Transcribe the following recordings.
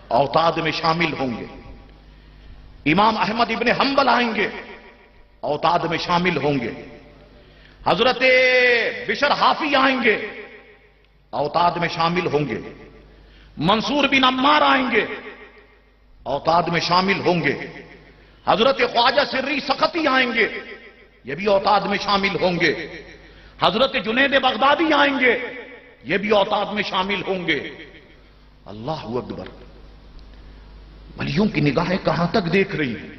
اوتاد میں شامل ہوں گے. امام احمد ابن حنبل آئیں گے، اوتاد میں شامل ہوں گے. حضرت بشر حافی آئیں گے، اوتاد میں شامل ہوں گے. منصور بن عمار آئیں گے، اوتاد میں شامل ہوں گے. حضرت خواجہ سری سختی آئیں گے، یہ بھی اوتاد میں شامل ہوں گے. حضرت جنید بغدادی آئیں گے، یہ بھی اوتاد میں شامل ہوں گے. اللہ اکبر. ولیوں کی نگاہیں کہاں تک دیکھ رہی ہیں؟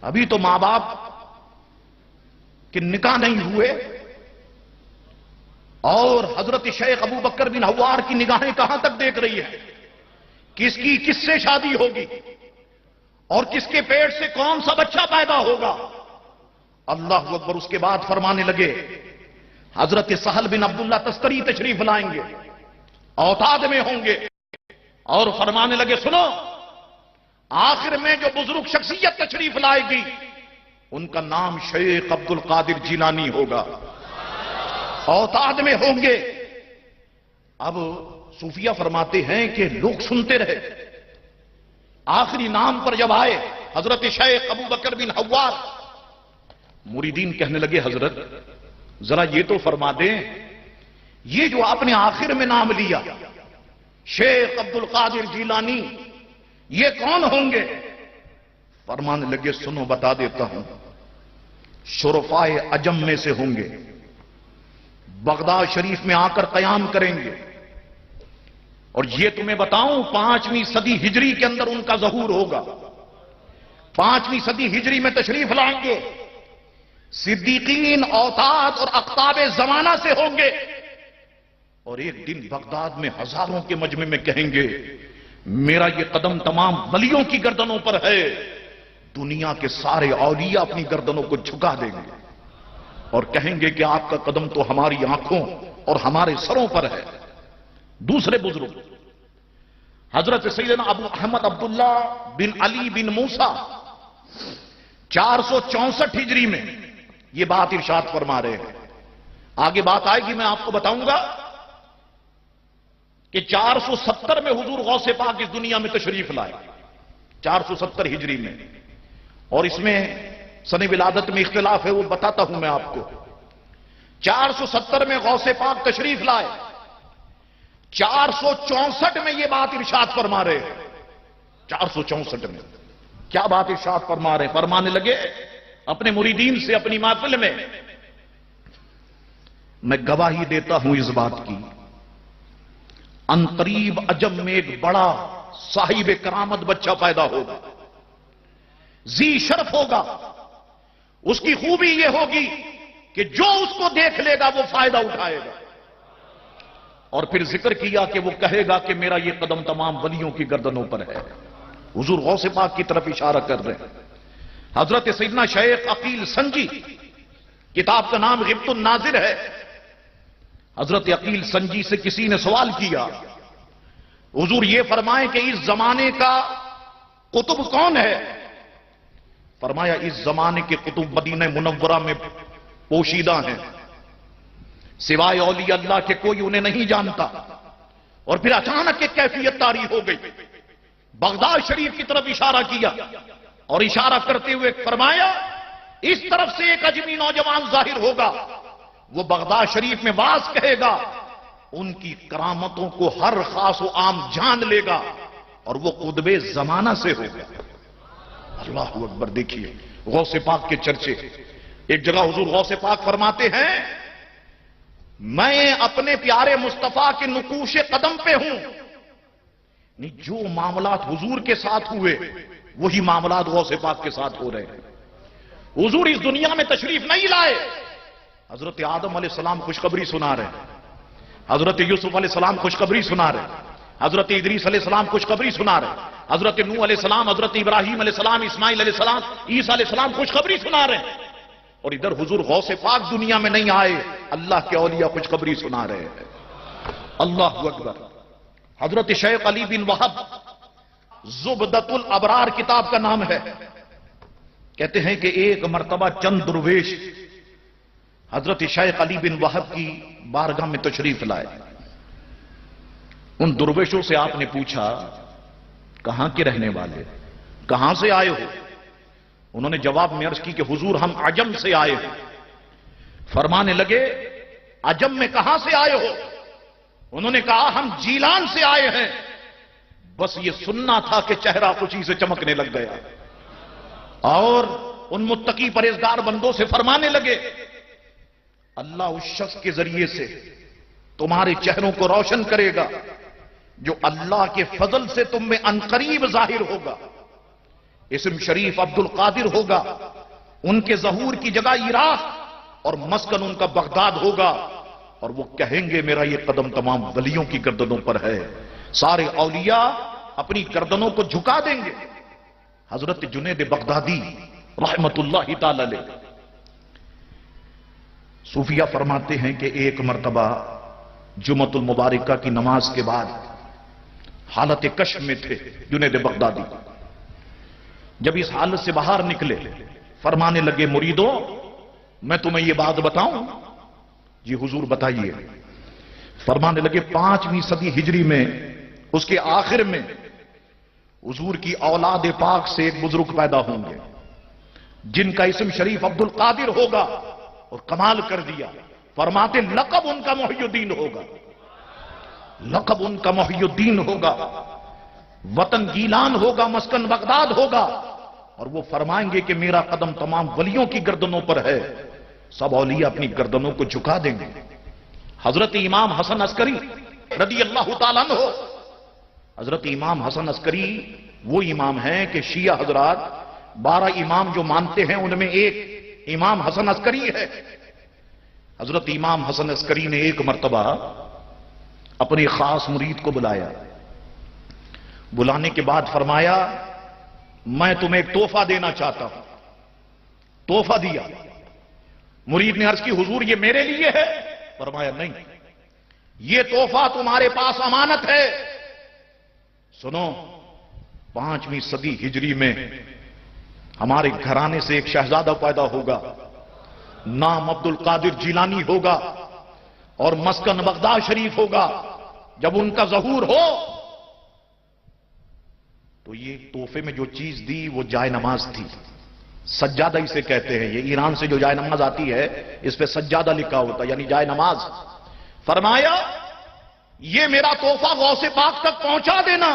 ابھی تو ماں باپ کے نکاح نہیں ہوئے اور حضرت شیخ ابو بکر بن حوار کی نگاہیں کہاں تک دیکھ رہی ہے؟ کس کی کس سے شادی ہوگی اور کس کے پیٹ سے کون سا بچہ پیدا ہوگا؟ اللہ اکبر. اس کے بعد فرمانے لگے، حضرت سہل بن عبداللہ تستری تشریف لائیں گے، اوتاد میں ہوں گے، اور فرمانے لگے سنو، آخر میں جو بزرگ شخصیت تشریف لائے گی ان کا نام شیخ عبد القادر جیلانی ہوگا، اوتاد میں ہوں گے. اب صوفیہ فرماتے ہیں کہ لوگ سنتے رہے، آخری نام پر جب آئے حضرت شیخ ابو بکر بن حوار، مریدین کہنے لگے حضرت ذرا یہ تو فرما دیں، یہ جو آپ نے آخر میں نام لیا شیخ عبد القادر جیلانی، یہ کون ہوں گے؟ فرمانے لگے سنو بتا دیتا ہوں، شرفائے عجم میں سے ہوں گے، بغداد شریف میں آ کر قیام کریں گے، اور یہ تمہیں بتاؤں 5ویں صدی ہجری کے اندر ان کا ظہور ہوگا. 5ویں صدی ہجری میں تشریف لائیں گے، صدیقین اوتاد اور اقطاب زمانہ سے ہوں گے، اور ایک دن بغداد میں ہزاروں کے مجمع میں کہیں گے میرا یہ قدم تمام ولیوں کی گردنوں پر ہے. دنیا کے سارے اولیاء اپنی گردنوں کو جھکا دیں گے اور کہیں گے کہ آپ کا قدم تو ہماری آنکھوں اور ہمارے سروں پر ہے. دوسرے بزرگ حضرت سیدنا ابو احمد عبداللہ بن علی بن موسیٰ 464 ہجری میں یہ بات ارشاد فرما رہے ہیں. آگے بات آئے گی، میں آپ کو بتاؤں گا کہ 470 میں حضور غوث پاک اس دنیا میں تشریف لائے، 470 ہجری میں. اور اس میں سن ولادت میں اختلاف ہے، وہ بتاتا ہوں میں آپ کو. 470 میں غوث پاک تشریف لائے، 464 میں یہ بات ارشاد فرما رہے ہیں. 464 میں کیا بات ارشاد فرما رہے ہیں؟ فرمانے لگے اپنے مریدین سے اپنی محفل میں، میں گواہی دیتا ہوں اس بات کی، انقریب عجم میں ایک بڑا صاحب کرامت بچہ پیدا ہوگا، ذی شرف ہوگا. اس کی خوبی یہ ہوگی کہ جو اس کو دیکھ لے گا وہ فائدہ اٹھائے گا. اور پھر ذکر کیا کہ وہ کہے گا کہ میرا یہ قدم تمام ولیوں کی گردنوں پر ہے. حضور غوث پاک کی طرف اشارہ کر رہے ہیں. حضرت سیدنا شیخ عقیل سنجی، کتاب کا نام غبط الناظر ہے. حضرت عقیل سنجی سے کسی نے سوال کیا حضور یہ فرمائیں کہ اس زمانے کا قطب کون ہے؟ فرمایا اس زمانے کے قطب مدینہ منورہ میں پوشیدہ ہیں، سوائے اولیاء اللہ کے کوئی انہیں نہیں جانتا. اور پھر اچانک ایک کیفیت طاری ہو گئی، بغداد شریف کی طرف اشارہ کیا اور اشارہ کرتے ہوئے فرمایا اس طرف سے ایک اجمی نوجوان ظاہر ہوگا، وہ بغداد شریف میں واز کہے گا، ان کی کرامتوں کو ہر خاص و عام جان لے گا اور وہ قطب زمانہ سے ہوگا. اللہ اکبر. دیکھیے غوث پاک کے چرچے. ایک جگہ حضور غوث پاک فرماتے ہیں میں اپنے پیارے مصطفیٰ کے نقوش قدم پہ ہوں. جو معاملات حضور کے ساتھ ہوئے وہی معاملات غوث پاک کے ساتھ ہو رہے ہیں. حضور اس دنیا میں تشریف نہیں لائے، حضرت آدم علیہ السلام خوشخبری سنا رہے ہیں، حضرت یوسف علیہ السلام خوشخبری سنا رہے ہیں، حضرت ادریس علیہ السلام خوشخبری سنا رہے ہیں، حضرت نوح علیہ السلام، حضرت ابراہیم علیہ السلام، اسماعیل علیہ السلام، عیسیٰ علیہ السلام خوشخبری سنا رہے ہیں. اور ادھر حضور غوث پاک دنیا میں نہیں آئے، اللہ کے اولیاء خوشخبری سنا رہے ہیں. اللہ اکبر. حضرت شیخ علی بن وہب، زبدۃ الابرار کتاب کا نام ہے، کہتے ہیں کہ ایک مرتبہ چند درویش حضرت شیخ علی بن وہب کی بارگاہ میں تشریف لائے. ان درویشوں سے آپ نے پوچھا کہاں کے رہنے والے، کہاں سے آئے ہو؟ انہوں نے جواب میں عرض کی کہ حضور ہم عجم سے آئے ہیں۔ فرمانے لگے عجم میں کہاں سے آئے ہو؟ انہوں نے کہا ہم جیلان سے آئے ہیں۔ بس یہ سننا تھا کہ چہرہ خوشی سے چمکنے لگ گیا، اور ان متقی پرہیزگار بندوں سے فرمانے لگے اللہ اس شخص کے ذریعے سے تمہارے چہروں کو روشن کرے گا جو اللہ کے فضل سے تم میں عنقریب ظاہر ہوگا۔ اسم شریف عبد القادر ہوگا، ان کے ظہور کی جگہ عراق اور مسکن ان کا بغداد ہوگا، اور وہ کہیں گے میرا یہ قدم تمام ولیوں کی گردنوں پر ہے۔ سارے اولیاء اپنی گردنوں کو جھکا دیں گے۔ حضرت جنید بغدادی رحمت اللہ تعالی علیہ صوفیہ فرماتے ہیں کہ ایک مرتبہ جمعۃ المبارکہ کی نماز کے بعد حالت کشف میں تھے جنید بغدادی۔ جب اس حالت سے باہر نکلے فرمانے لگے مریدوں میں تمہیں یہ بات بتاؤں؟ جی حضور بتائیے۔ فرمانے لگے 5ویں صدی ہجری میں اس کے آخر میں حضور کی اولاد پاک سے ایک بزرگ پیدا ہوں گے جن کا اسم شریف عبد القادر ہوگا، اور کمال کر دیا فرماتے لقب ان کا محی الدین ہوگا، لقب ان کا محی الدین ہوگا، وطن گیلان ہوگا، مسکن بغداد ہوگا، اور وہ فرمائیں گے کہ میرا قدم تمام ولیوں کی گردنوں پر ہے۔ سب اولیاء اپنی گردنوں کو جھکا دیں گے۔ حضرت امام حسن عسکری رضی اللہ تعالیٰ عنہ، حضرت امام حسن عسکری وہ امام ہیں کہ شیعہ حضرات 12 امام جو مانتے ہیں ان میں ایک امام حسن عسکری ہے۔ حضرت امام حسن عسکری نے ایک مرتبہ اپنے خاص مرید کو بلایا، بلانے کے بعد فرمایا میں تمہیں ایک تحفہ دینا چاہتا ہوں۔ تحفہ دیا۔ مرید نے عرض کی حضور یہ میرے لیے ہے؟ فرمایا نہیں، یہ تحفہ تمہارے پاس امانت ہے۔ سنو 5ویں صدی ہجری میں ہمارے گھرانے سے ایک شہزادہ پیدا ہوگا، نام عبد القادر جیلانی ہوگا، اور مسکن بغداد شریف ہوگا۔ جب ان کا ظہور ہو تو یہ تحفے میں جو چیز دی وہ جائے نماز تھی، سجادہ اسے کہتے ہیں، یہ ایران سے جو جائے نماز آتی ہے اس پہ سجادہ لکھا ہوتا ہے، یعنی جائے نماز۔ فرمایا یہ میرا تحفہ غوث پاک تک پہنچا دینا،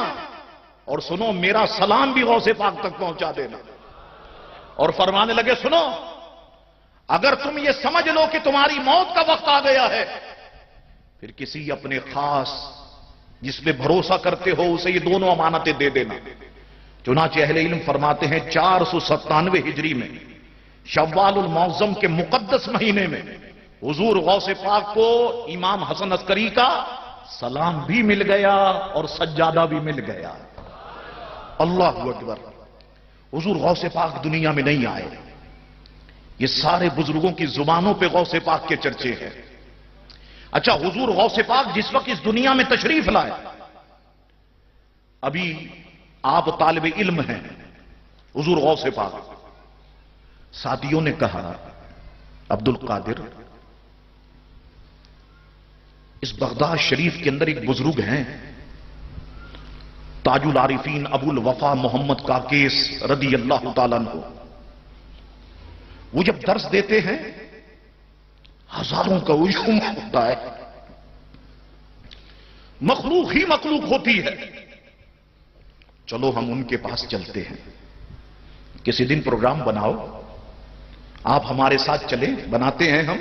اور سنو میرا سلام بھی غوث پاک تک پہنچا دینا۔ اور فرمانے لگے سنو اگر تم یہ سمجھ لو کہ تمہاری موت کا وقت آ گیا ہے پھر کسی اپنے خاص جس پہ بھروسہ کرتے ہو اسے یہ دونوں امانتیں دے دینا۔ چنانچہ اہل علم فرماتے ہیں 497 ہجری میں شوال المعظم کے مقدس مہینے میں حضور غوث پاک کو امام حسن عسکری کا سلام بھی مل گیا اور سجادہ بھی مل گیا۔ اللہ اکبر۔ حضور غوث پاک دنیا میں نہیں آئے، یہ سارے بزرگوں کی زبانوں پہ غوث پاک کے چرچے ہیں۔ اچھا حضور غوث پاک جس وقت اس دنیا میں تشریف لائے، ابھی آپ طالب علم ہیں، حضور غوث پاک، ساتھیوں نے کہا عبد القادر اس بغداد شریف کے اندر ایک بزرگ ہیں تاج العارفین ابو الوفا محمد کاکیس رضی اللہ تعالیٰ عنہ، وہ جب درس دیتے ہیں ہزاروں کا ہجوم ہوتا ہے، مخلوق ہی مخلوق ہوتی ہے۔ چلو ہم ان کے پاس چلتے ہیں، کسی دن پروگرام بناؤ، آپ ہمارے ساتھ چلیں، بناتے ہیں ہم،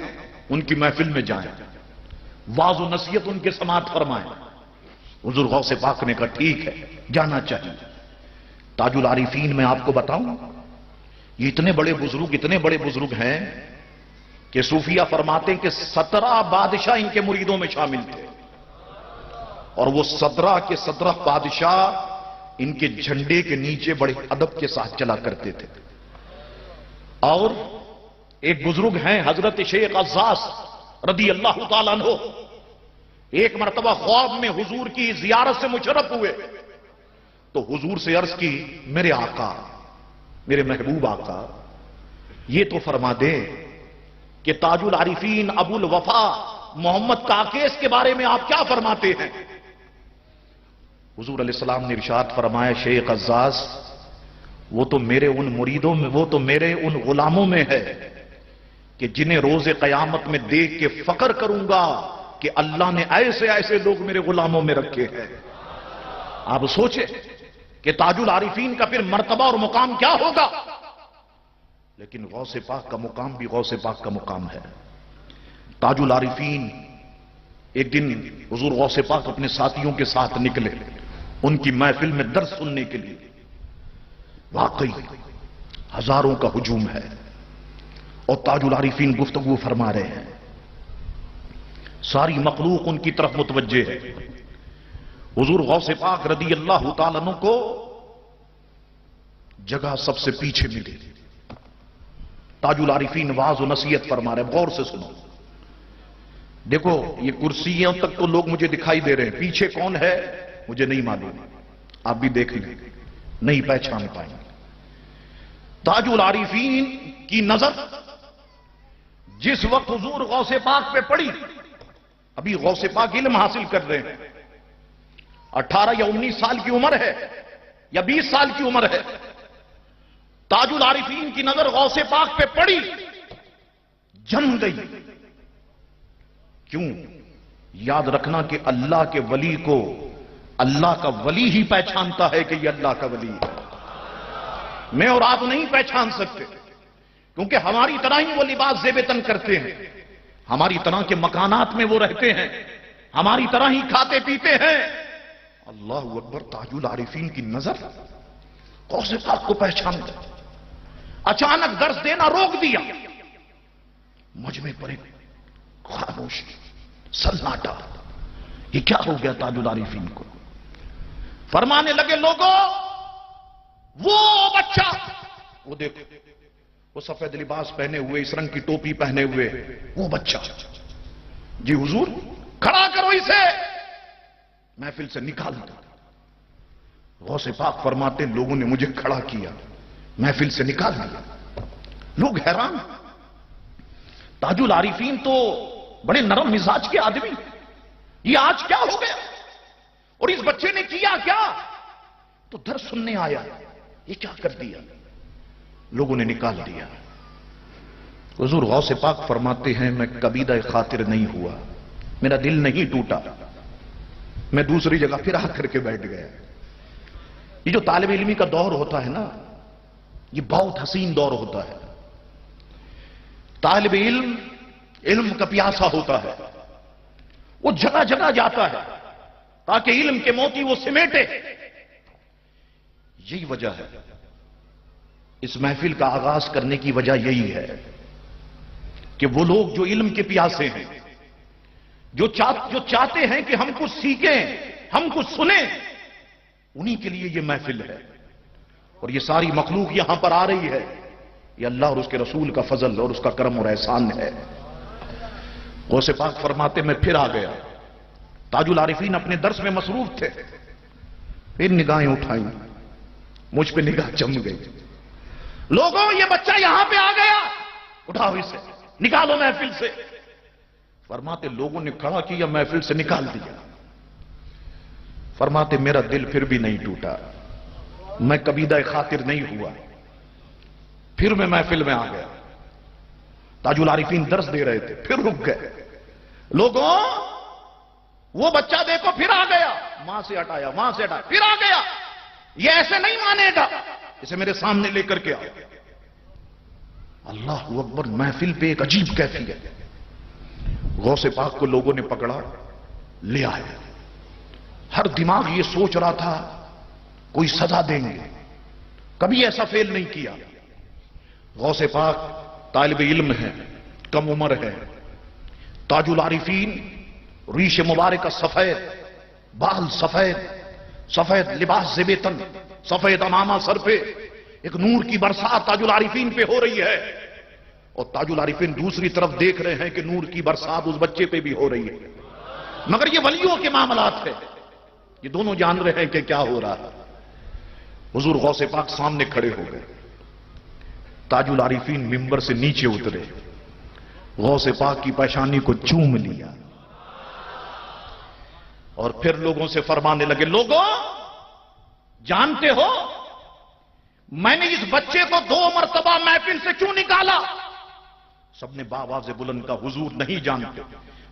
ان کی محفل میں جائیں، واعظ و نصیحت ان کے سماعت فرمائیں۔ حضور غوث پاک نے کہا ٹھیک ہے جانا چاہیے۔ تاج العارفین میں آپ کو بتاؤں یہ اتنے بڑے بزرگ ہیں کہ صوفیہ فرماتے ہیں کہ 17 بادشاہ ان کے مریدوں میں شامل تھے، اور وہ 17 کے 17 بادشاہ ان کے جھنڈے کے نیچے بڑے ادب کے ساتھ چلا کرتے تھے۔ اور ایک بزرگ ہیں حضرت شیخ عزاز رضی اللہ تعالیٰ عنہ، ایک مرتبہ خواب میں حضور کی زیارت سے مشرف ہوئے تو حضور سے عرض کی میرے آقا، میرے محبوب آقا، یہ تو فرما دے کہ تاج العارفین ابو الوفا محمد کاکیس کے بارے میں آپ کیا فرماتے ہیں؟ حضور علیہ السلام نے ارشاد فرمایا شیخ عزاز وہ تو میرے ان مریدوں میں، وہ تو میرے ان غلاموں میں ہے کہ جنہیں روز قیامت میں دیکھ کے فخر کروں گا کہ اللہ نے ایسے ایسے لوگ میرے غلاموں میں رکھے ہیں۔ آپ سوچیں کہ تاج العارفین کا پھر مرتبہ اور مقام کیا ہوگا، لیکن غوث پاک کا مقام بھی غوث پاک کا مقام ہے۔ تاج العارفین ایک دن حضور غوث پاک اپنے ساتھیوں کے ساتھ نکلے ان کی محفل میں درس سننے کے لیے۔ واقعی ہزاروں کا ہجوم ہے اور تاج العارفین گفتگو فرما رہے ہیں، ساری مخلوق ان کی طرف متوجہ ہے۔ حضور غوث پاک رضی اللہ تعالیٰ عنہ کو جگہ سب سے پیچھے ملی۔ تاج العارفین واعظ و نصیحت فرما رہے ہیں، غور سے سنو۔ دیکھو یہ کرسیوں تک تو لوگ مجھے دکھائی دے رہے ہیں، پیچھے کون ہے مجھے نہیں معلوم، آپ بھی دیکھ لیں نہیں پہچان پائیں گے۔ تاج العارفین کی نظر جس وقت حضور غوث پاک پہ پڑی، ابھی غوث پاک علم حاصل کر رہے ہیں، 18 یا 19 سال کی عمر ہے یا 20 سال کی عمر ہے، تاج العارفین کی نظر غوث پاک پہ پڑی، جم گئی۔ کیوں؟ یاد رکھنا کہ اللہ کے ولی کو اللہ کا ولی ہی پہچانتا ہے کہ یہ اللہ کا ولی ہے، میں اور آپ نہیں پہچان سکتے، کیونکہ ہماری طرح ہی وہ لباس زیب تن کرتے ہیں، ہماری طرح کے مکانات میں وہ رہتے ہیں، ہماری طرح ہی کھاتے پیتے ہیں۔ اللہ اکبر، تاج العارفین کی نظر غوث پاک کو پہچان گئی۔ اچانک درس دینا روک دیا، مجمع پر ایک خاموشی، سناٹا۔ یہ کیا ہو گیا تاج العارفین کو؟ فرمانے لگے لوگوں وہ بچہ، وہ دیکھو وہ سفید لباس پہنے ہوئے، اس رنگ کی ٹوپی پہنے ہوئے وہ بچہ، جی حضور کھڑا کرو اسے، محفل سے نکال دو۔ غوث پاک فرماتے لوگوں نے مجھے کھڑا کیا، محفل سے نکال دیا۔ لوگ حیران، تاج العارفین تو بڑے نرم مزاج کے آدمی، یہ آج کیا ہو گیا؟ اور اس بچے نے کیا کیا؟ تو درس سننے آیا، یہ کیا کر دیا؟ لوگوں نے نکال دیا۔ حضور غوث پاک فرماتے ہیں میں کبیدہ خاطر نہیں ہوا، میرا دل نہیں ٹوٹا، میں دوسری جگہ پھر آ کر کے بیٹھ گیا۔ یہ جو طالب علمی کا دور ہوتا ہے نا، یہ بہت حسین دور ہوتا ہے۔ طالب علم علم کا پیاسا ہوتا ہے، وہ جگہ جگہ جاتا ہے تاکہ علم کے موتی وہ سمیٹے۔ یہی وجہ ہے، اس محفل کا آغاز کرنے کی وجہ یہی ہے کہ وہ لوگ جو علم کے پیاسے ہیں، جو چاہتے ہیں کہ ہم کچھ سیکھیں، ہم کچھ سنیں، انہی کے لیے یہ محفل ہے۔ اور یہ ساری مخلوق یہاں پر آ رہی ہے، یہ اللہ اور اس کے رسول کا فضل اور اس کا کرم اور احسان ہے۔ غوث پاک فرماتے میں پھر آ گیا، تاج العارفین اپنے درس میں مصروف تھے، پھر نگاہیں اٹھائیں، مجھ پہ نگاہ جم گئی۔ لوگوں یہ بچہ یہاں پہ آ گیا، اٹھاؤ اسے، نکالو محفل سے۔ فرماتے لوگوں نے کھڑا کیا، محفل سے نکال دیا۔ فرماتے میرا دل پھر بھی نہیں ٹوٹا، میں کبیدہ خاطر نہیں ہوا، پھر میں محفل میں آ گیا۔ تاج العارفین درس دے رہے تھے، پھر رک گئے۔ لوگوں وہ بچہ دیکھو پھر آ گیا، وہاں سے ہٹایا، وہاں سے ہٹایا، پھر آ گیا، یہ ایسے نہیں مانے گا، اسے میرے سامنے لے کر کے آؤ۔ اللہ اکبر، محفل پہ ایک عجیب کیفیت ہے۔ غوث پاک کو لوگوں نے پکڑا، لے آئے۔ ہر دماغ یہ سوچ رہا تھا کوئی سزا دیں گے، کبھی ایسا فیل نہیں کیا۔ غوث پاک طالب علم ہے، کم عمر ہے، تاج العارفین ریش مبارکہ سفید، بال سفید، سفید لباس زیب تن، سفید امامہ سر پہ، ایک نور کی برسات تاج العارفین پہ ہو رہی ہے، اور تاج العارفین دوسری طرف دیکھ رہے ہیں کہ نور کی برسات اس بچے پہ بھی ہو رہی ہے۔ مگر یہ ولیوں کے معاملات ہے، یہ دونوں جان رہے ہیں کہ کیا ہو رہا ہے۔ حضور غوث پاک سامنے کھڑے ہو گئے، تاج العارفین ممبر سے نیچے اترے، غوث پاک کی پیشانی کو چوم لیا، اور پھر لوگوں سے فرمانے لگے لوگوں جانتے ہو میں نے اس بچے کو 2 مرتبہ محفل سے کیوں نکالا؟ سب نے بآواز بلند کا حضور نہیں جانتے.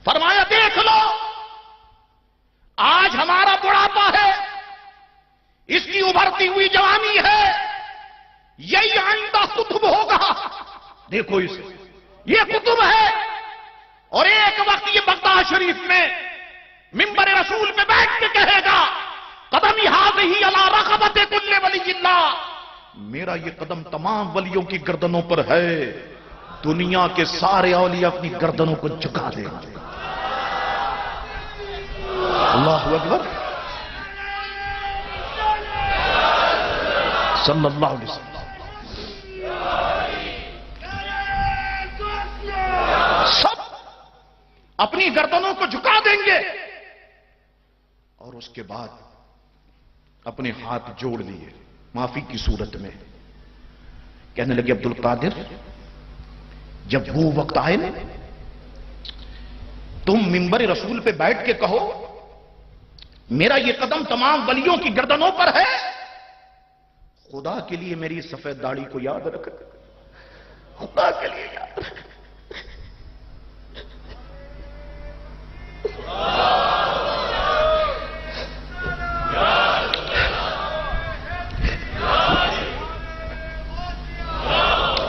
فرمایا دیکھ لو آج ہمارا بڑھاپا ہے، اس کی ابھرتی ہوئی جوانی ہے، یہی آئندہ قطب ہوگا. دیکھو اسے، یہ قطب ہے. اور ایک وقت یہ بغداد شریف میں منبر رسول پہ بیٹھ کے کہے گا قدمی ہذہ علی رقبۃ کل ولی اللہ، میرا یہ قدم تمام ولیوں کی گردنوں پر ہے، دنیا کے سارے اولیاء اپنی گردنوں کو جھکا دیں. اللہ اکبر صلی اللہ علیہ وسلم. سب اپنی گردنوں کو جھکا دیں گے اور اس کے بعد اپنے ہاتھ جوڑ لیے معافی کی صورت میں. کہنے لگے عبد القادر جب وہ وقت آئے نا تم منبر رسول پہ بیٹھ کے کہو میرا یہ قدم تمام ولیوں کی گردنوں پر ہے، خدا کے لیے میری سفید داڑھی کو یاد رکھ، خدا کے لیے یاد رکھ.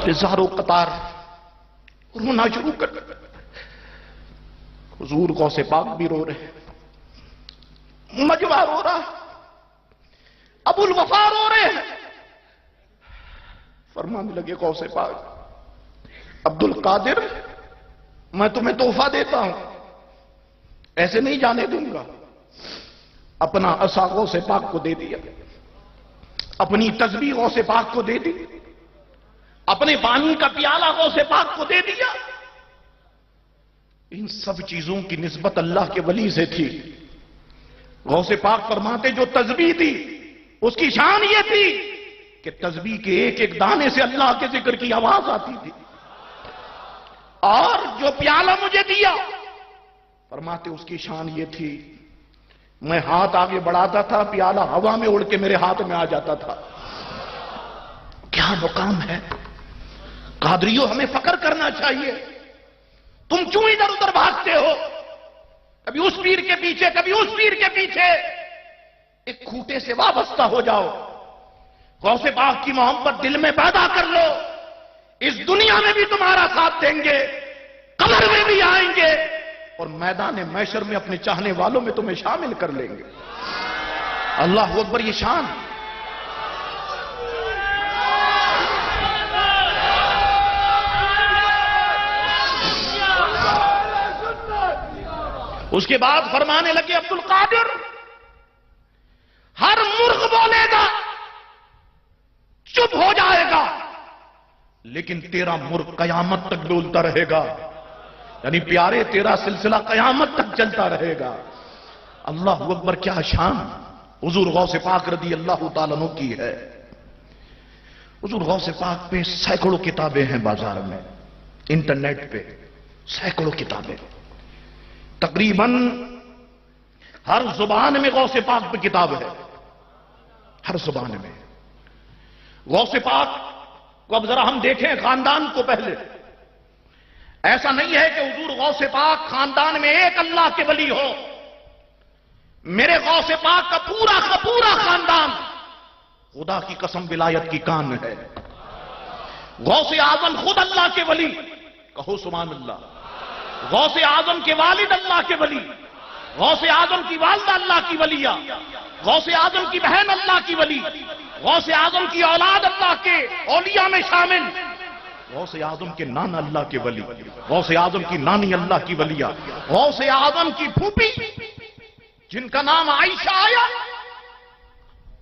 ہزاروں قطار رونا شروع کر. حضور غوث پاک بھی رو رہے، مجمع رو رہا، ابو الوفا رو رہے ہیں. فرمانے لگے غوث پاک عبد القادر میں تمہیں تحفہ دیتا ہوں، ایسے نہیں جانے دوں گا. اپنا عصا غوث پاک کو دے دیا، اپنی تسبیح غوث پاک کو دے دی، اپنے پانی کا پیالہ غوث پاک کو دے دیا. ان سب چیزوں کی نسبت اللہ کے ولی سے تھی. غوث پاک فرماتے جو تسبیح تھی اس کی شان یہ تھی کہ تسبیح کے ایک ایک دانے سے اللہ کے ذکر کی آواز آتی تھی. اور جو پیالہ مجھے دیا فرماتے اس کی شان یہ تھی میں ہاتھ آگے بڑھاتا تھا پیالہ ہوا میں اڑ کے میرے ہاتھ میں آ جاتا تھا. کیا مقام ہے قادریوں، ہمیں فخر کرنا چاہیے. تم کیوں ادھر ادھر بھاگتے ہو، کبھی اس پیر کے پیچھے کبھی اس پیر کے پیچھے؟ ایک کھوٹے سے وابستہ ہو جاؤ، غوث پاک کی محبت دل میں پیدا کر لو. اس دنیا میں بھی تمہارا ساتھ دیں گے، قبر میں بھی آئیں گے، اور میدان محشر میں اپنے چاہنے والوں میں تمہیں شامل کر لیں گے. اللہ اکبر. یہ شان اس کے بعد فرمانے لگے عبد القادر ہر مرغ بولے گا چپ ہو جائے گا لیکن تیرا مرغ قیامت تک بولتا رہے گا. یعنی پیارے تیرا سلسلہ قیامت تک چلتا رہے گا. اللہ اکبر. کیا شان حضور غوث پاک رضی اللہ تعالیٰ عنہ کی ہے. حضور غوث پاک پہ سینکڑوں کتابیں ہیں بازار میں، انٹرنیٹ پہ سینکڑوں کتابیں. تقریباً ہر زبان میں غوث پاک پہ کتاب ہے، ہر زبان میں. غوث پاک کو اب ذرا ہم دیکھیں خاندان کو پہلے. ایسا نہیں ہے کہ حضور غوث پاک خاندان میں ایک اللہ کے ولی ہو. میرے غوث پاک کا پورا خاندان خدا کی قسم ولایت کی کان ہے. غوث اعظم خود اللہ کے ولی، کہو سبحان اللہ. غوث اعظم کے والد اللہ کے ولی، غوث اعظم کی والدہ اللہ کی ولیہ، غوث اعظم کی بہن اللہ کی ولی، غوث اعظم کی اولاد اللہ کے اولیاء میں شامل، غوث اعظم کے نانا اللہ کے ولی، غوث اعظم کی نانی اللہ کی ولیہ، غوث اعظم کی پھوپھی جن کا نام عائشہ آیا.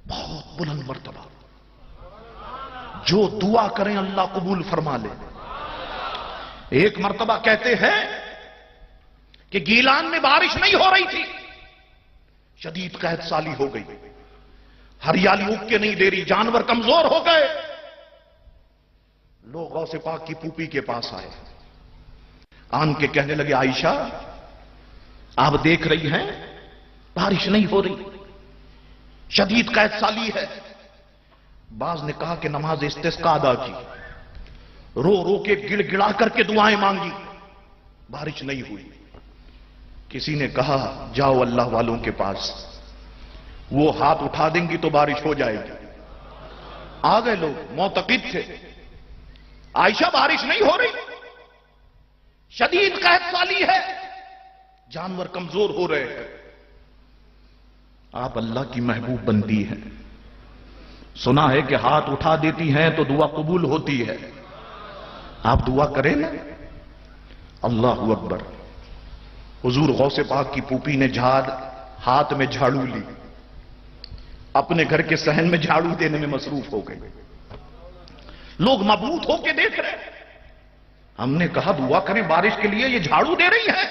بہت بلند مرتبہ، جو دعا کریں اللہ قبول فرما لے. ایک مرتبہ کہتے ہیں کہ گیلان میں بارش نہیں ہو رہی تھی، شدید قحط سالی ہو گئی، ہریالی اگ کے نہیں دے رہی، جانور کمزور ہو گئے. لوگ غوث پاک کی پھوپھی کے پاس آئے، آن کے کہنے لگے عائشہ آپ دیکھ رہی ہیں بارش نہیں ہو رہی، شدید قحط سالی ہے. بعض نے کہا کہ نماز استسقاء ادا کی, رو رو کے گڑ گڑا کر کے دعائیں مانگی, بارش نہیں ہوئی. کسی نے کہا جاؤ اللہ والوں کے پاس, وہ ہاتھ اٹھا دیں گی تو بارش ہو جائے گی. آ گئے لوگ, معتقد تھے عائشہ بارش نہیں ہو رہی, شدید قحط سالی ہے, جانور کمزور ہو رہے ہیں. آپ اللہ کی محبوب بندی ہیں, سنا ہے کہ ہاتھ اٹھا دیتی ہیں تو دعا قبول ہوتی ہے. آپ دعا کریں نا. اللہ اکبر. حضور غوث پاک کی پھوپھی نے ہاتھ میں جھاڑو لی, اپنے گھر کے صحن میں جھاڑو دینے میں مصروف ہو گئے. لوگ مبہوت ہو کے دیکھ رہے. ہم نے کہا دعا کریں بارش کے لیے, یہ جھاڑو دے رہی ہے.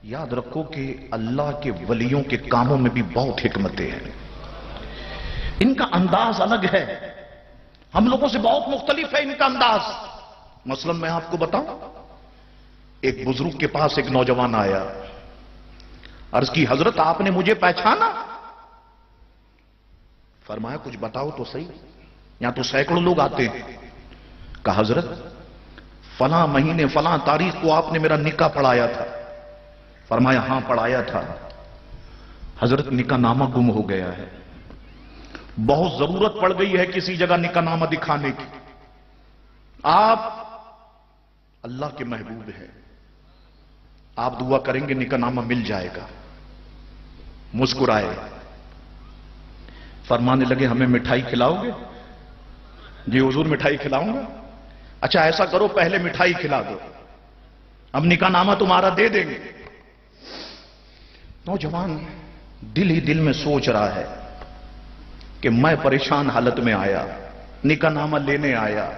یاد رکھو کہ اللہ کے ولیوں کے کاموں میں بھی بہت حکمتیں ہیں. ان کا انداز الگ ہے, ہم لوگوں سے بہت مختلف ہے ان کا انداز. مثلا میں آپ کو بتاؤں, ایک بزرگ کے پاس ایک نوجوان آیا, عرض کی حضرت آپ نے مجھے پہچانا؟ فرمایا کچھ بتاؤ تو صحیح, یہاں تو سینکڑوں لوگ آتے ہیں. کہا حضرت فلاں مہینے فلاں تاریخ کو آپ نے میرا نکاح پڑھایا تھا. فرمایا ہاں پڑھایا تھا. حضرت نکاح نامہ گم ہو گیا ہے, بہت ضرورت پڑ گئی ہے کسی جگہ نکاح نامہ دکھانے کی. آپ اللہ کے محبوب ہیں, آپ دعا کریں گے نکاح نامہ مل جائے گا. مسکرائے, فرمانے لگے ہمیں مٹھائی کھلاؤ گے؟ جی حضور مٹھائی کھلاؤں گا. اچھا ایسا کرو پہلے مٹھائی کھلا دو, ہم نکاح نامہ تمہارا دے دیں گے. نوجوان دل ہی دل میں سوچ رہا ہے کہ میں پریشان حالت میں آیا, نکاح نامہ لینے آیا,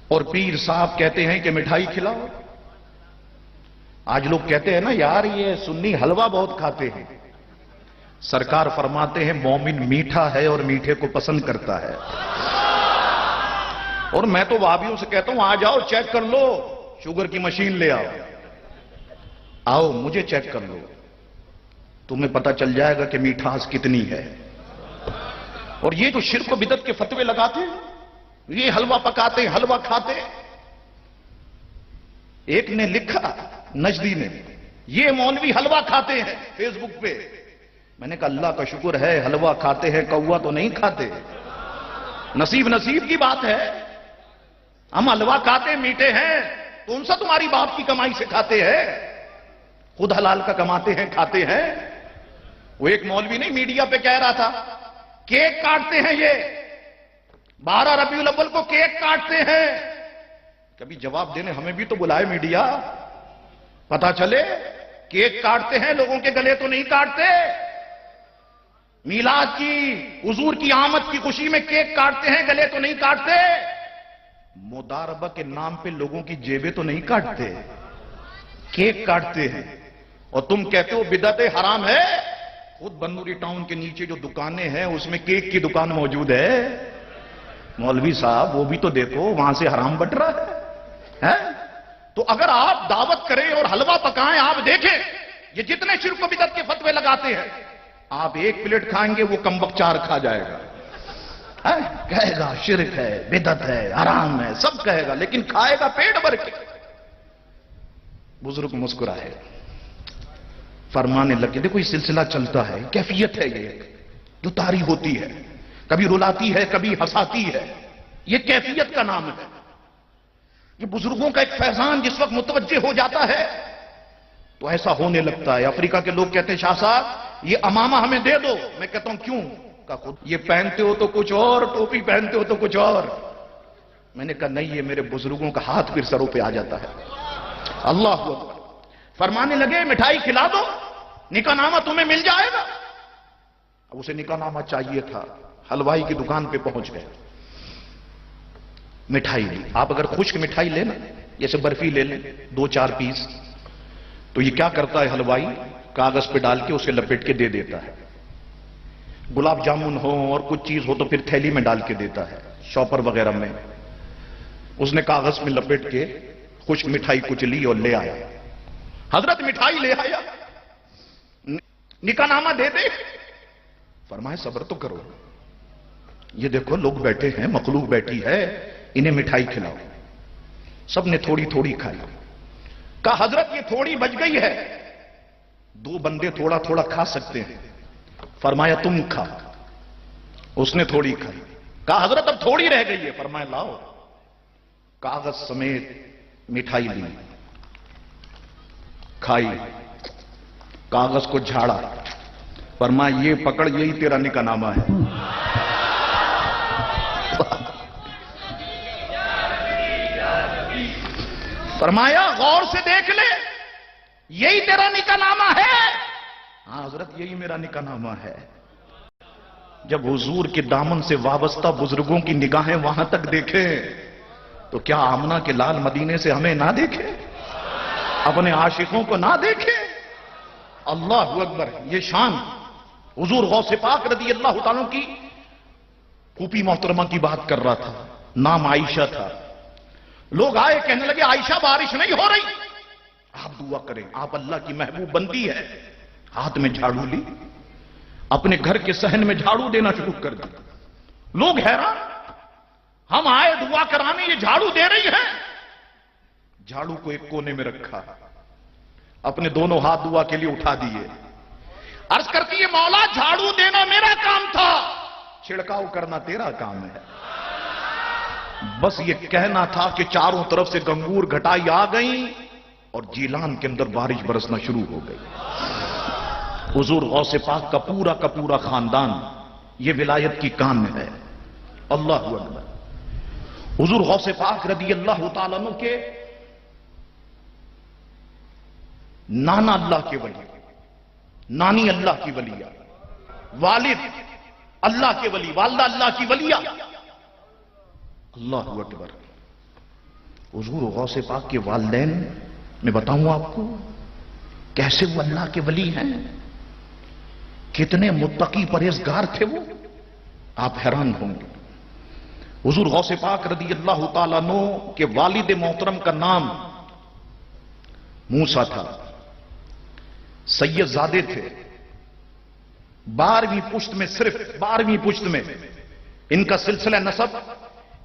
اور پیر صاحب کہتے ہیں کہ مٹھائی کھلاؤ. آج لوگ کہتے ہیں نا یار یہ سنی حلوہ بہت کھاتے ہیں. سرکار فرماتے ہیں مومن میٹھا ہے اور میٹھے کو پسند کرتا ہے. اور میں تو وہابیوں سے کہتا ہوں آ جاؤ چیک کر لو, شوگر کی مشین لے آؤ, آؤ مجھے چیک کر لو, تمہیں پتہ چل جائے گا کہ میٹھاس کتنی ہے. اور یہ جو شرک و بدعت کے فتوے لگاتے ہیں, یہ حلوہ پکاتے حلوہ کھاتے. ایک نے لکھا نجدی نے, یہ مولوی حلوہ کھاتے ہیں فیس بک پہ. میں نے کہا اللہ کا شکر ہے حلوہ کھاتے ہیں, کوا تو نہیں کھاتے. نصیب نصیب کی بات ہے. ہم حلوہ کھاتے میٹھے ہیں, کون سا تمہاری باپ کی کمائی سے کھاتے ہیں, خود حلال کا کماتے ہیں کھاتے ہیں. وہ ایک مولوی نہیں میڈیا پہ کہہ رہا تھا کیک کاٹتے ہیں, یہ 12 ربیع الاول کو کیک کاٹتے ہیں. کبھی جواب دینے ہمیں بھی تو بلائے میڈیا, پتا چلے. کیک کاٹتے ہیں, لوگوں کے گلے تو نہیں کاٹتے. میلاد کی حضور کی آمد کی خوشی میں کیک کاٹتے ہیں, گلے تو نہیں کاٹتے. مداربہ کے نام پہ لوگوں کی جیبیں تو نہیں کاٹتے, کیک کاٹتے ہیں. اور تم کہتے ہو بدعت حرام ہے. خود بنوری ٹاؤن کے نیچے جو دکانیں ہیں اس میں کیک کی دکان موجود ہے. مولوی صاحب وہ بھی تو دیکھو, وہاں سے حرام بٹ رہا ہے. تو اگر آپ دعوت کریں اور حلوہ پکائیں, آپ دیکھیں یہ جتنے شرک و بدعت کے فتوے لگاتے ہیں, آپ ایک پلیٹ کھائیں گے وہ کمبخت 4 کھا جائے گا. کہے گا شرک ہے, بدعت ہے, حرام ہے, سب کہے گا, لیکن کھائے گا پیٹ بھر کے. بزرگ مسکرائے, فرمانے لگے دیکھو یہ سلسلہ چلتا ہے, کیفیت ہے یہ جو طاری ہوتی ہے, کبھی رلاتی ہے کبھی ہنساتی ہے. یہ کیفیت کا نام ہے. یہ بزرگوں کا ایک فیضان جس وقت متوجہ ہو جاتا ہے تو ایسا ہونے لگتا ہے. افریقہ کے لوگ کہتے ہیں شاہ صاحب یہ امامہ ہمیں دے دو. میں کہتا ہوں کیوں؟ کہ خود یہ پہنتے ہو تو کچھ اور, ٹوپی پہنتے ہو تو کچھ اور. میں نے کہا نہیں, یہ میرے بزرگوں کا ہاتھ پھر سروں پہ آ جاتا ہے. اللہ اکبر. فرمانے لگے مٹھائی کھلا دو, نکاح نامہ تمہیں مل جائے گا. اب اسے نکاح نامہ چاہیے تھا, حلوائی کی دکان پہ پہنچ گئے, مٹھائی لی. آپ اگر خشک مٹھائی لیں نا, جیسے برفی لے لیں 2-4 پیس, تو یہ کیا کرتا ہے حلوائی, کاغذ پہ ڈال کے اسے لپیٹ کے دے دیتا ہے. گلاب جامن ہو اور کچھ چیز ہو تو پھر تھیلی میں ڈال کے دیتا ہے, شاپر وغیرہ میں. اس نے کاغذ میں لپیٹ کے خشک مٹھائی کچھ لی اور لے آیا. حضرت مٹھائی لے آیا, نکاح نامہ دے دے. فرمایا صبر تو کرو، یہ دیکھو لوگ بیٹھے ہیں، مخلوق بیٹھی ہے، انہیں مٹھائی کھلاؤ۔ سب نے تھوڑی تھوڑی کھائی۔ کہا حضرت یہ تھوڑی بچ گئی ہے، 2 بندے تھوڑا تھوڑا کھا سکتے ہیں۔ فرمایا تم کھا۔ اس نے تھوڑی کھائی۔ کہا حضرت اب تھوڑی رہ گئی ہے۔ فرمایا لاؤ۔ کاغذ سمیت مٹھائی لی، کھائی، کاغذ کو جھاڑا، فرمایا یہ پکڑ، یہی تیرا نکاح نامہ ہے۔ فرمایا غور سے دیکھ لے، یہی تیرا نکاح نامہ ہے؟ ہاں حضرت یہی میرا نکاح نامہ ہے۔ جب حضور کے دامن سے وابستہ بزرگوں کی نگاہیں وہاں تک دیکھیں تو کیا آمنہ کے لال مدینے سے ہمیں نہ دیکھے؟ اپنے عاشقوں کو نہ دیکھے؟ اللہ اکبر! یہ شان حضور غوث پاک رضی اللہ تعالیٰ کی پھوپھی محترمہ کی بات کر رہا تھا، نام عائشہ تھا۔ لوگ آئے کہنے لگے عائشہ بارش نہیں ہو رہی، آپ دعا کریں، آپ اللہ کی محبوب بندی ہے۔ ہاتھ میں جھاڑو لی، اپنے گھر کے صحن میں جھاڑو دینا شروع کر دیا۔ لوگ حیران، ہم آئے دعا کرانے، یہ جھاڑو دے رہی ہے۔ جھاڑو کو ایک کونے میں رکھا، اپنے دونوں ہاتھ دعا کے لیے اٹھا دیے۔ عرض کرتی ہے مولا جھاڑو دینا میرا کام تھا، چھڑکاؤ کرنا تیرا کام ہے۔ بس یہ کہنا تھا کہ چاروں طرف سے گنگور گھٹائی آ گئیں اور جیلان کے اندر بارش برسنا شروع ہو گئی۔ حضور غوث پاک کا پورا خاندان یہ ولایت کی کام ہے۔ اللہ اکبر! حضور غوث پاک رضی اللہ تعالیٰ عنہ کے نانا اللہ کے ولی، نانی اللہ کی ولیہ، والد اللہ کے ولی، والدہ اللہ کی ولیہ۔ اللہ اکبر! حضور غوث پاک کے والدین میں بتاؤں آپ کو کیسے وہ اللہ کے ولی ہیں، کتنے متقی پرہیزگار تھے وہ، آپ حیران ہوں گے۔ حضور غوث پاک رضی اللہ تعالیٰ عنہ کے والد محترم کا نام موسیٰ تھا، سید زادے تھے، 12ویں پشت میں، صرف 12ویں پشت میں ان کا سلسلہ نسب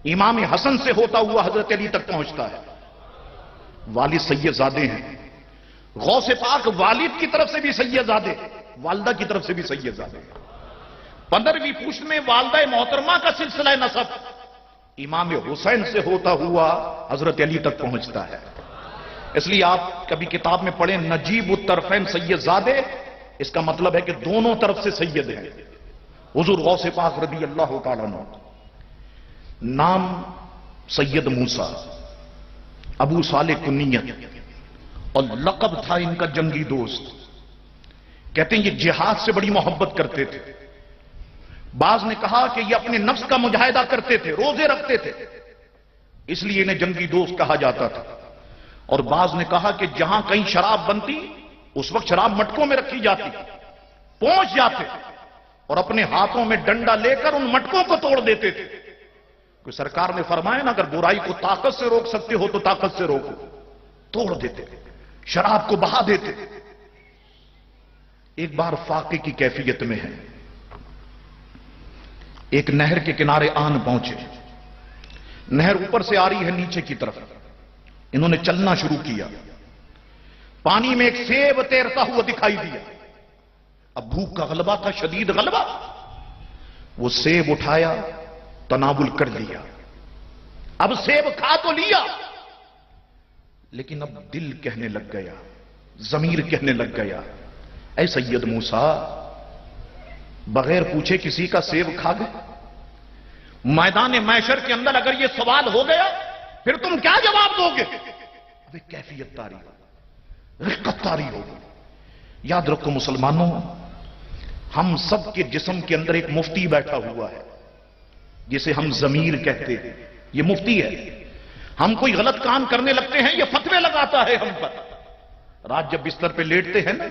امام حسن سے ہوتا ہوا حضرت علی تک پہنچتا ہے۔ والد سید زادے ہیں، غوث پاک والد کی طرف سے بھی سید زادے، والدہ کی طرف سے بھی سید زادے۔ 15ویں پشت میں والدہ محترمہ کا سلسلہ نسب امام حسین سے ہوتا ہوا حضرت علی تک پہنچتا ہے۔ اس لیے آپ کبھی کتاب میں پڑھیں نجیب الطرفین سید زادے، اس کا مطلب ہے کہ دونوں طرف سے سید ہیں۔ حضور غوث پاک رضی اللہ تعالیٰ عنہ، نام سید موسیٰ، ابو صالح کنیت، اور لقب تھا ان کا جنگی دوست۔ کہتے ہیں یہ جہاد سے بڑی محبت کرتے تھے۔ بعض نے کہا کہ یہ اپنے نفس کا مجاہدہ کرتے تھے، روزے رکھتے تھے، اس لیے انہیں جنگی دوست کہا جاتا تھا۔ اور بعض نے کہا کہ جہاں کہیں شراب بنتی اس وقت شراب مٹکوں میں رکھی جاتی، پہنچ جاتے اور اپنے ہاتھوں میں ڈنڈا لے کر ان مٹکوں کو توڑ دیتے تھے۔ کوئی سرکار نے فرمایا نا اگر برائی کو طاقت سے روک سکتے ہو تو طاقت سے روکو، توڑ دیتے، شراب کو بہا دیتے۔ ایک بار فاقے کی کیفیت میں ہے، ایک نہر کے کنارے آن پہنچے، نہر اوپر سے آ رہی ہے نیچے کی طرف، انہوں نے چلنا شروع کیا، پانی میں ایک سیب تیرتا ہوا دکھائی دیا۔ اب بھوک کا غلبہ تھا، شدید غلبہ، وہ سیب اٹھایا، تناول کر لیا۔ اب سیب کھا تو لیا لیکن اب دل کہنے لگ گیا، ضمیر کہنے لگ گیا، اے سید موسیٰ بغیر پوچھے کسی کا سیب کھا گئے؟ میدان محشر کے اندر اگر یہ سوال ہو گیا پھر تم کیا جواب دو گے؟ اب ایک کیفیت طاری، رقت طاری ہوگی۔ یاد رکھو مسلمانوں، ہم سب کے جسم کے اندر ایک مفتی بیٹھا ہوا ہے جسے ہم ضمیر کہتے ہیں، یہ مفتی ہے۔ ہم کوئی غلط کام کرنے لگتے ہیں یہ فتوے لگاتا ہے ہم پر۔ رات جب بستر پہ لیٹتے ہیں نا،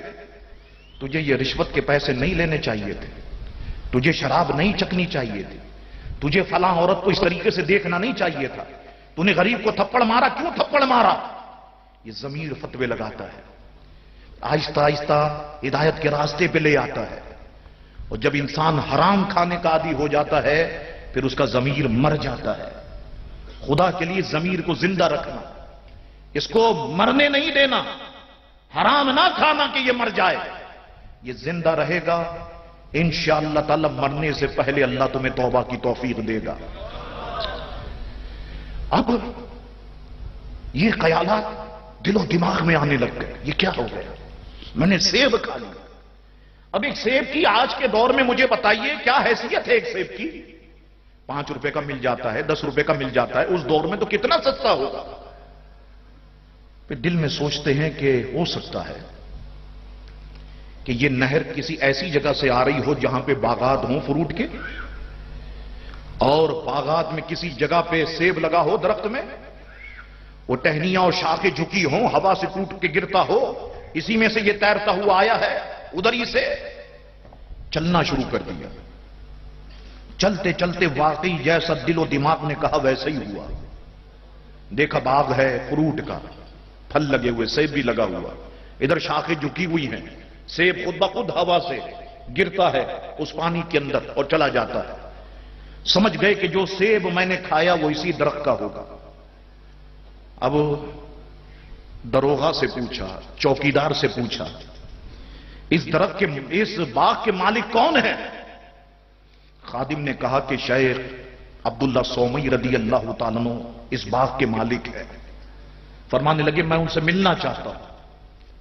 تجھے یہ رشوت کے پیسے نہیں لینے چاہیے تھے، تجھے شراب نہیں چکھنی چاہیے تھی، تجھے فلاں عورت کو اس طریقے سے دیکھنا نہیں چاہیے تھا، تو نے غریب کو تھپڑ مارا، کیوں تھپڑ مارا؟ یہ ضمیر فتوے لگاتا ہے، آہستہ آہستہ ہدایت کے راستے پہ لے آتا ہے۔ اور جب انسان حرام کھانے کا عادی ہو جاتا ہے پھر اس کا ضمیر مر جاتا ہے. خدا کے لیے ضمیر کو زندہ رکھنا، اس کو مرنے نہیں دینا، حرام نہ کھانا کہ یہ مر جائے. یہ زندہ رہے گا انشاءاللہ تعالی، مرنے سے پہلے اللہ تمہیں توبہ کی توفیق دے گا. اب یہ خیالات دل و دماغ میں آنے لگ گئے، یہ کیا ہو گیا؟ میں نے سیب کھا لیا. اب ایک سیب کی آج کے دور میں مجھے بتائیے کیا حیثیت ہے ایک سیب کی؟ 5 روپے کا مل جاتا ہے، 10 روپے کا مل جاتا ہے. اس دور میں تو کتنا سستا ہوگا. پھر دل میں سوچتے ہیں کہ ہو سکتا ہے کہ یہ نہر کسی ایسی جگہ سے آ رہی ہو جہاں پہ باغات ہوں فروٹ کے، اور باغات میں کسی جگہ پہ سیب لگا ہو درخت میں، وہ ٹہنیاں اور شاخیں جھکی ہوں، ہوا سے ٹوٹ کے گرتا ہو، اسی میں سے یہ تیرتا ہوا آیا ہے، ادھر ہی سے چلنا شروع کر دیا. چلتے چلتے واقعی جیسا دل و دماغ نے کہا ویسا ہی ہوا. دیکھا باغ ہے فروٹ کا، پھل لگے ہوئے، سیب بھی لگا ہوا، ادھر شاخیں جھکی ہوئی ہیں، سیب خود بخود ہوا سے گرتا ہے اس پانی کے اندر اور چلا جاتا ہے. سمجھ گئے کہ جو سیب میں نے کھایا وہ اسی درخت کا ہوگا. اب دروغہ سے پوچھا، چوکیدار سے پوچھا، اس درخت کے، اس باغ کے مالک کون ہے؟ خادم نے کہا کہ شیخ عبداللہ سومی رضی اللہ تعالیٰ عنہ اس باغ کے مالک ہے. فرمانے لگے میں ان سے ملنا چاہتا ہوں.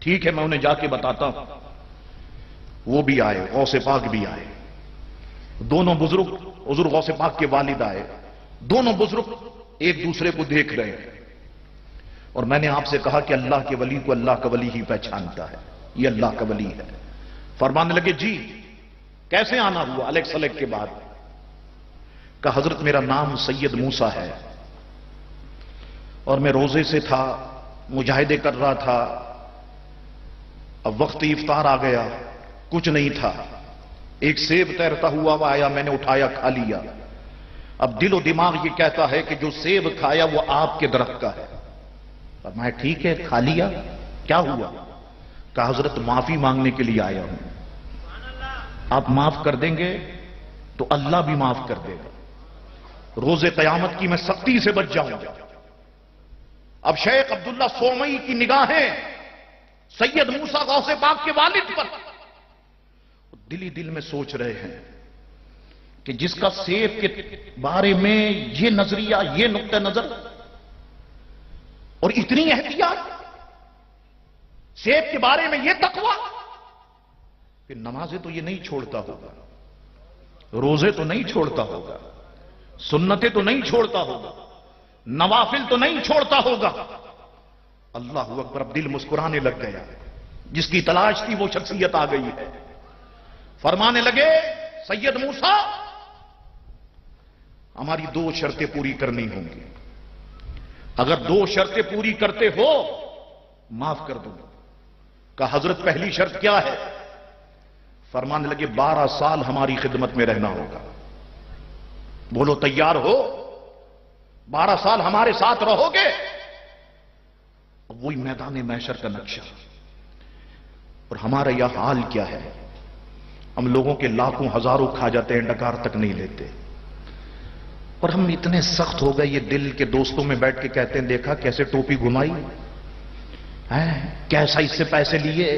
ٹھیک ہے میں انہیں جا کے بتاتا ہوں. وہ بھی آئے، غوث پاک بھی آئے، دونوں بزرگ، حضور غوث پاک کے والد آئے. دونوں بزرگ ایک دوسرے کو دیکھ رہے ہیں. اور میں نے آپ سے کہا کہ اللہ کے ولی کو اللہ کا ولی ہی پہچانتا ہے، یہ اللہ کا ولی ہے. فرمانے لگے جی کیسے آنا ہوا؟ الیک سلیک کے بعد کہا حضرت میرا نام سید موسیٰ ہے اور میں روزے سے تھا، مجاہدے کر رہا تھا. اب وقت افطار آ گیا، کچھ نہیں تھا، ایک سیب تیرتا ہوا آیا، میں نے اٹھایا کھا لیا. اب دل و دماغ یہ کہتا ہے کہ جو سیب کھایا وہ آپ کے درخت کا ہے. میں ٹھیک ہے کھا لیا، کیا ہوا؟ کہا حضرت معافی مانگنے کے لیے آیا ہوں، آپ معاف کر دیں گے تو اللہ بھی معاف کر دے گا. روز قیامت کی میں سختی سے بچ جاؤں گا. اب شیخ عبداللہ سومی کی نگاہیں سید موسیٰ غوث پاک کے والد پر، دل ہی دل میں سوچ رہے ہیں کہ جس کا سیب کے بارے میں یہ نظریہ، یہ نقطہ نظر اور اتنی احتیاط، سیب کے بارے میں یہ تقوی، پھر نمازیں تو یہ نہیں چھوڑتا ہوگا، روزے تو نہیں چھوڑتا ہوگا، سنتیں تو نہیں چھوڑتا ہوگا، نوافل تو نہیں چھوڑتا ہوگا. اللہ اکبر. اب دل مسکرانے لگ گیا. جس کی تلاش تھی وہ شخصیت آ گئی ہے. فرمانے لگے سید موسیٰ ہماری 2 شرطیں پوری کرنی ہوں گی، اگر 2 شرطیں پوری کرتے ہو معاف کر دوں گا. کہا حضرت پہلی شرط کیا ہے؟ فرمانے لگے 12 سال ہماری خدمت میں رہنا ہوگا. بولو تیار ہو؟ 12 سال ہمارے ساتھ رہو گے؟ وہی میدان محشر کا نقشہ. اور ہمارا یہ حال کیا ہے؟ ہم لوگوں کے لاکھوں ہزاروں کھا جاتے ہیں، ڈکار تک نہیں لیتے. اور ہم اتنے سخت ہو گئے، یہ دل کے دوستوں میں بیٹھ کے کہتے ہیں دیکھا کیسے ٹوپی گھمائی ہے، کیسا اس سے پیسے لیے،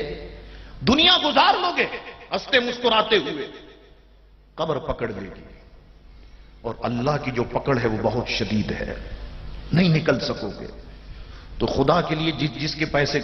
دنیا گزار لوگے ہنستے مسکراتے ہوئے، قبر پکڑ لے گی. اور اللہ کی جو پکڑ ہے وہ بہت شدید ہے، نہیں نکل سکو گے. تو خدا کے لیے جس کے پیسے